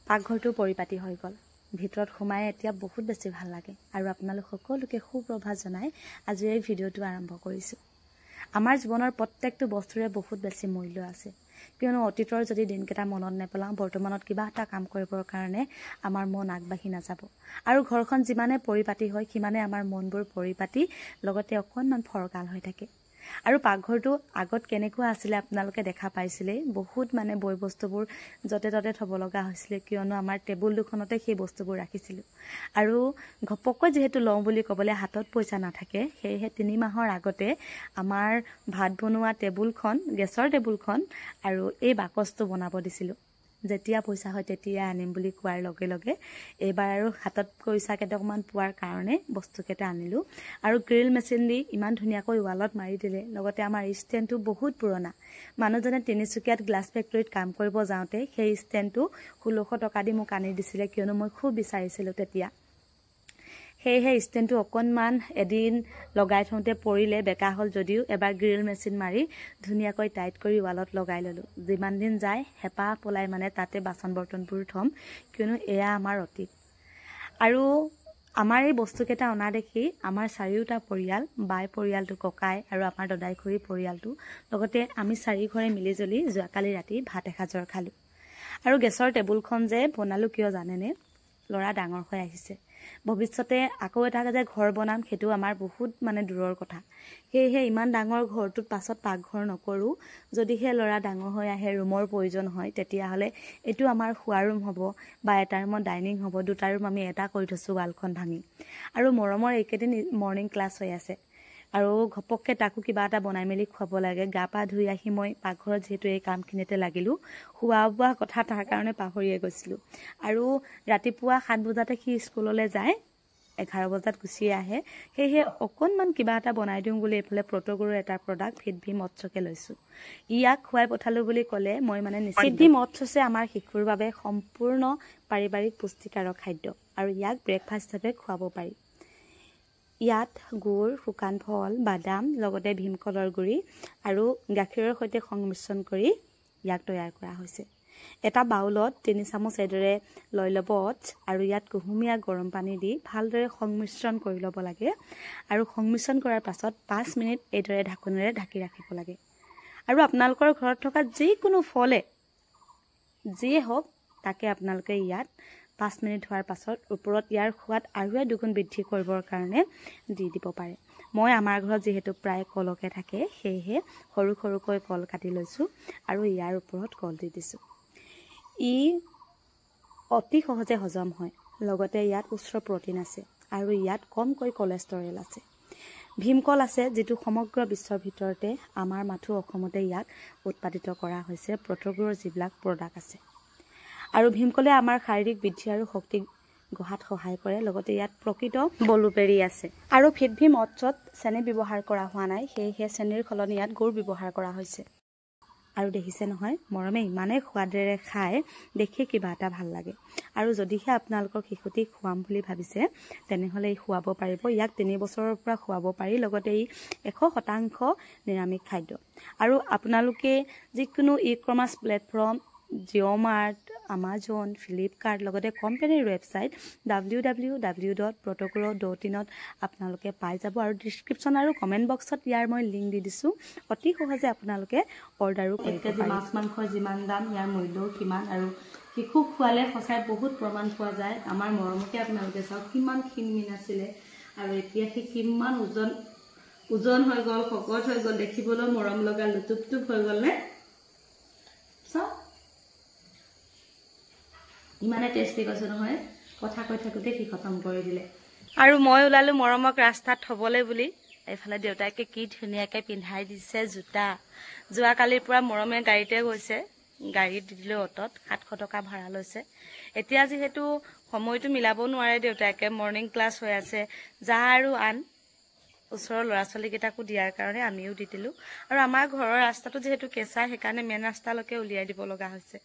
পাকঘৰটো পৰিপাটি হৈ গ'ল। ভিতৰত সোমাই এতিয়া বহুত বেছি ভাল লাগে আৰু আপোনালোক সকলোকে সুপ্ৰভাত জনাই আজিৰ এই ভিডিঅ'টো আৰম্ভ কৰিছোঁ। আমাৰ জীৱনৰ প্ৰত্যেকটো বস্তুৰে বহুত বেছি মূল্য আছে, কিয়নো অতীতৰ যদি দিনকেইটা মনত নেপেলাওঁ বৰ্তমানত কিবা এটা কাম কৰিবৰ কাৰণে আমাৰ মন আগবাঢ়ি নাযাব। আৰু ঘৰখন যিমানে পৰিপাটি হয় সিমানে আমাৰ মনবোৰ পৰিপাটি লগতে অকণমান ফৰকাল হৈ থাকে। আৰু পাকঘৰটো আগত কেনেকুৱা আছিলে আপোনালোকে দেখা পাইছিলেই, বহুত মানে বয় বস্তুবোৰ য'তে ত'তে থ'ব লগা হৈছিলে, কিয়নো আমাৰ টেবুল দুখনতে সেই বস্তুবোৰ ৰাখিছিলোঁ। আৰু ঘপককৈ যিহেতু লওঁ বুলি ক'বলৈ হাতত পইচা নাথাকে, সেয়েহে 3 মাহৰ আগতে আমাৰ ভাত বনোৱা টেবুলখন, গেছৰ টেবুলখন আৰু এই বাকচটো বনাব দিছিলোঁ। যেতিয়া পইচা হয় তেতিয়া আনিম বুলি কোৱাৰ লগে লগে এইবাৰ আৰু হাতত পইচা কেইটকমান পোৱাৰ কাৰণে বস্তুকেইটা আনিলোঁ। আৰু গ্ৰিল মেচিন দি ইমান ধুনীয়াকৈ ৱালত মাৰি দিলে। লগতে আমাৰ ষ্টেণ্ডটো বহুত পুৰণা। মানুহজনে তিনিচুকীয়াত গ্লাছ ফেক্টৰীত কাম কৰিব যাওঁতে সেই ষ্টেণ্ডটো 1600 টকা দি মোক আনি দিছিলে, কিয়নো মই খুব বিচাৰিছিলোঁ তেতিয়া। সেয়েহে ষ্টেণ্ডটো অকণমান এদিন লগাই থওঁতে পৰিলে, বেকা হ'ল যদিও এবাৰ গ্ৰিল মেচিন মাৰি ধুনীয়াকৈ টাইট কৰি ৱালত লগাই ল'লোঁ। যিমান দিন যায় হেঁপাহ পলাই মানে তাতে বাচন বৰ্তনবোৰ থ'ম, কিয়নো এয়া আমাৰ অতীত। আৰু আমাৰ এই বস্তুকেইটা অনা দেখি আমাৰ চাৰিওটা পৰিয়াল, বাই পৰিয়ালটো, ককাই আৰু আমাৰ দদাই খুৰী পৰিয়ালটো, লগতে আমি 4 ঘৰে মিলিজুলি যোৱাকালি ৰাতি ভাত এসাঁজৰ খালোঁ। আৰু গেছৰ টেবুলখন যে বনালোঁ কিয় জানেনে? ল'ৰা ডাঙৰ হৈ আহিছে। ভৱিষ্যতে আকৌ এটা যে ঘৰ বনাম সেইটো আমাৰ বহুত মানে দূৰৰ কথা। সেয়েহে ইমান ডাঙৰ ঘৰটোত পাছত পাকঘৰ নকৰোঁ। যদিহে ল'ৰা ডাঙৰ হৈ আহে, ৰুমৰ প্ৰয়োজন হয়, তেতিয়াহ'লে এইটো আমাৰ শোৱা ৰুম হ'ব বা এটা ৰুমত ডাইনিং হ'ব। 2টা ৰুম আমি এটা কৰি থৈছোঁ ৱালখন ভাঙি। আৰু মৰমৰ এইকেইদিন মৰ্ণিং ক্লাছ হৈ আছে আৰু ঘপককৈ তাকো কিবা এটা বনাই মেলি খুৱাব লাগে। গা পা ধুই আহি মই পাকঘৰত যিহেতু এই কামখিনিতে লাগিলোঁ, খোৱা বোৱা কথা তাৰ কাৰণে পাহৰিয়ে গৈছিলোঁ। আৰু ৰাতিপুৱা 7 বজাতে সি স্কুললৈ যায়, 11 বজাত গুচি আহে। সেয়েহে অকণমান কিবা এটা বনাই দিওঁ বুলি এইফালে প্ৰট'গুৰুৰ এটা প্ৰডাক্ট ফিটভি মৎস্যকে লৈছোঁ। ইয়াক খুৱাই পঠালোঁ বুলি ক'লে মই মানে নিশ্চিত। ফিটভি মৎস্য হৈছে আমাৰ শিশুৰ বাবে সম্পূৰ্ণ পাৰিবাৰিক পুষ্টিকাৰক খাদ্য আৰু ইয়াক ব্ৰেকফাষ্ট হিচাপে খুৱাব পাৰি। ইয়াত গুড়, শুকান ফল, বাদাম, লগতে ভীমকলৰ গুড়ি আৰু গাখীৰৰ সৈতে সংমিশ্ৰণ কৰি ইয়াক তৈয়াৰ কৰা হৈছে। এটা বাউলত 3 চামুচ এইদৰে লৈ ল'ব অটছ আৰু ইয়াত কুহুমীয়া গৰম পানী দি ভালদৰে সংমিশ্ৰণ কৰি ল'ব লাগে। আৰু সংমিশ্ৰণ কৰাৰ পাছত 5 মিনিট এইদৰে ঢাকোনেৰে ঢাকি ৰাখিব লাগে। আৰু আপোনালোকৰ ঘৰত থকা যিকোনো ফলে যিয়ে হওক তাকে আপোনালোকে ইয়াত 5 মিনিট হোৱাৰ পাছত ওপৰত ইয়াৰ সোৱাদ আৰু 2 গুণ বৃদ্ধি কৰিবৰ কাৰণে দি দিব পাৰে। মই আমাৰ ঘৰত যিহেতু প্ৰায় কলকে থাকে, সেয়েহে সৰু সৰুকৈ কল কাটি লৈছোঁ আৰু ইয়াৰ ওপৰত কল দি দিছোঁ। ই অতি সহজে হজম হয়, লগতে ইয়াত উচ্চ প্ৰটিন আছে আৰু ইয়াত কমকৈ কলেষ্টৰেল আছে। ভীমকল আছে, যিটো সমগ্ৰ বিশ্বৰ ভিতৰতে আমাৰ মাথো অসমতে ইয়াক উৎপাদিত কৰা হৈছে প্ৰট'গুৰুৰ যিবিলাক প্ৰডাক্ট আছে। আৰু ভীমকলে আমাৰ শাৰীৰিক বৃদ্ধি আৰু শক্তি গঢ়াত সহায় কৰে, লগতে ইয়াত প্ৰকৃত ব্লুবেৰী আছে। আৰু ফিটভি মৎস্যত চেনি ব্যৱহাৰ কৰা হোৱা নাই, সেয়েহে চেনিৰ সলনি ইয়াত গুড় ব্যৱহাৰ কৰা হৈছে। আৰু দেখিছে নহয়, মৰমে ইমানেই সোৱাদেৰে খায়, দেখি কিবা এটা ভাল লাগে। আৰু যদিহে আপোনালোকৰ শিশুটিক খুৱাম বুলি ভাবিছে তেনেহ'লে ই খুৱাব পাৰিব। ইয়াক 3 বছৰৰ পৰা খুৱাব পাৰি, লগতে ই 100% নিৰামিষ খাদ্য। আৰু আপোনালোকে যিকোনো e-commerce platform, JioMart, Amazon, Flipkart, লগতে কোম্পানীৰ ৱেবছাইট www.protoguru.in আপোনালোকে পাই যাব। আৰু ডিছক্ৰিপশ্যন আৰু কমেণ্ট বক্সত ইয়াৰ মই লিংক দি দিছোঁ, অতি সহজে আপোনালোকে অৰ্ডাৰো কৰিব পাৰে। মাছ মাংসৰ যিমান দাম ইয়াৰ মূল্যও সিমান। আৰু শিশুক খোৱালে সঁচাই বহুত প্ৰমাণ পোৱা যায়। আমাৰ মৰমকে আপোনালোকে চাওক, কিমান ক্ষীণমিন আছিলে আৰু এতিয়া সি কিমান ওজন হৈ গ'ল, শকত হৈ গ'ল, দেখিবলৈ মৰম লগা লুটুপটুপ হৈ গ'লনে? চাওক ইমানে টেষ্টি কৈছে নহয়, কথা কৈ থাকোঁতে সি খতম কৰি দিলে। আৰু মই ওলালোঁ মৰমক ৰাস্তাত থ'বলৈ বুলি। এইফালে দেউতাকে কি ধুনীয়াকৈ পিন্ধাই দিছে জোতা। যোৱাকালিৰ পৰা মৰমে গাড়ীতে গৈছে, গাড়ীত দি দিলোঁ অটত, 700 টকা ভাড়া লৈছে। এতিয়া যিহেতু সময়টো মিলাব নোৱাৰে দেউতাকে, মৰ্ণিং ক্লাছ হৈ আছে, যা আৰু আন ওচৰৰ ল'ৰা ছোৱালীকেইটাকো দিয়াৰ কাৰণে আমিও দি দিলোঁ। আৰু আমাৰ ঘৰৰ ৰাস্তাটো যিহেতু কেঁচা, সেইকাৰণে মেইন ৰাস্তালৈকে উলিয়াই দিব লগা হৈছে।